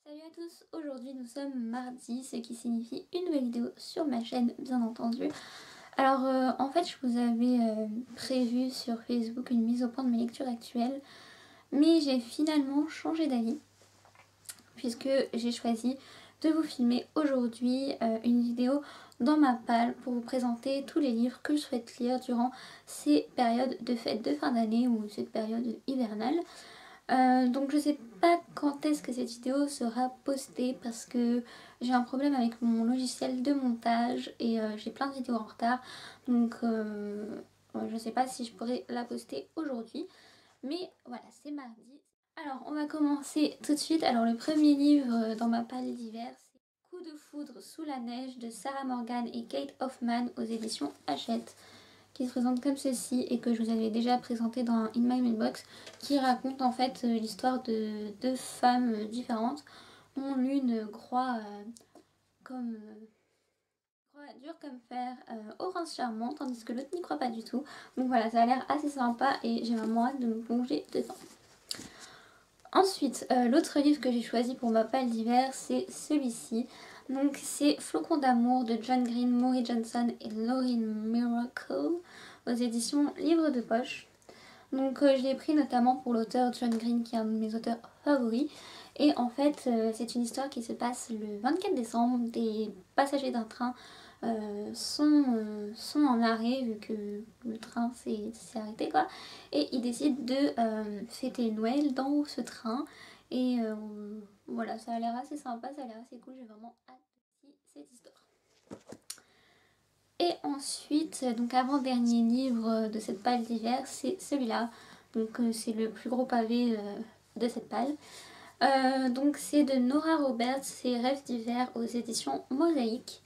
Salut à tous, aujourd'hui nous sommes mardi, ce qui signifie une nouvelle vidéo sur ma chaîne bien entendu. Alors en fait je vous avais prévu sur Facebook une mise au point de mes lectures actuelles, mais j'ai finalement changé d'avis puisque j'ai choisi de vous filmer aujourd'hui une vidéo dans ma palle pour vous présenter tous les livres que je souhaite lire durant ces périodes de fêtes de fin d'année ou cette période hivernale. Donc je sais pas quand est-ce que cette vidéo sera postée parce que j'ai un problème avec mon logiciel de montage et j'ai plein de vidéos en retard, donc je sais pas si je pourrais la poster aujourd'hui, mais voilà, c'est mardi. Alors on va commencer tout de suite. Alors le premier livre dans ma palle d'hiver, c'est Coup de foudre sous la neige de Sarah Morgan et Kate Hoffman aux éditions Hachette, qui se présente comme ceci et que je vous avais déjà présenté dans In My Mailbox, qui raconte en fait l'histoire de deux femmes différentes dont l'une croit comme dur comme fer au prince charmant, tandis que l'autre n'y croit pas du tout. Donc voilà, ça a l'air assez sympa et j'ai vraiment hâte de me plonger dedans. Ensuite, l'autre livre que j'ai choisi pour ma palle d'hiver, c'est celui-ci. Donc c'est Flocons d'amour de John Green, Maury Johnson et Lauren Miracle aux éditions Livre de Poche. Donc je l'ai pris notamment pour l'auteur John Green, qui est un de mes auteurs favoris. Et en fait c'est une histoire qui se passe le 24 décembre. Des passagers d'un train sont en arrêt vu que le train s'est arrêté quoi. Et ils décident de fêter Noël dans ce train. Et voilà, ça a l'air assez sympa, ça a l'air assez cool, j'ai vraiment hâte de cette histoire. Et ensuite, donc avant-dernier livre de cette palle d'hiver, c'est celui-là. Donc c'est le plus gros pavé de cette palle. Donc c'est de Nora Roberts, c'est Rêves d'hiver aux éditions Mosaïque,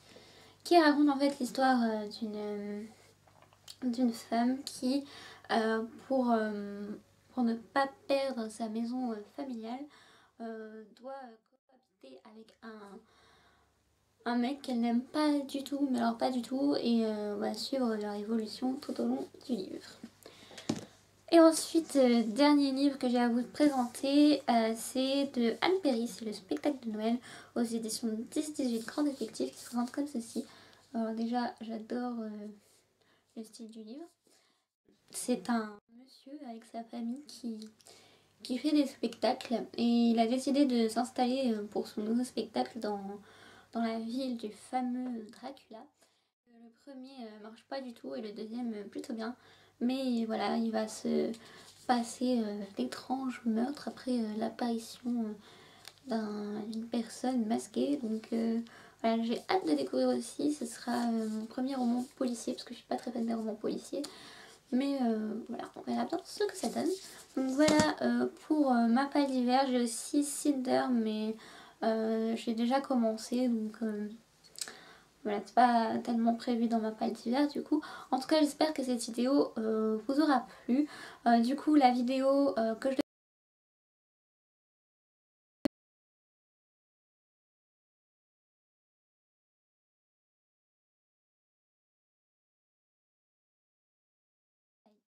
qui raconte en fait l'histoire d'une femme qui, pour ne pas perdre sa maison familiale, doit cohabiter avec un mec qu'elle n'aime pas du tout, mais alors pas du tout, et va suivre leur évolution tout au long du livre. Et ensuite, dernier livre que j'ai à vous présenter, c'est de Anne Perry, c'est le spectacle de Noël aux éditions 10-18 Grand Détective, qui se présente comme ceci. Alors déjà, j'adore le style du livre. C'est un monsieur avec sa famille qui fait des spectacles et il a décidé de s'installer pour son nouveau spectacle dans la ville du fameux Dracula. Le premier marche pas du tout et le deuxième plutôt bien, mais voilà, il va se passer d'étranges meurtres après l'apparition d'une personne masquée, donc voilà, j'ai hâte de découvrir aussi. Ce sera mon premier roman policier parce que je suis pas très fan des romans policiers, mais voilà, on verra bien ce que ça donne. Donc voilà pour ma palle d'hiver. J'ai aussi Cinder, mais j'ai déjà commencé, donc voilà, c'est pas tellement prévu dans ma palle d'hiver du coup. En tout cas, j'espère que cette vidéo vous aura plu. Du coup, la vidéo que je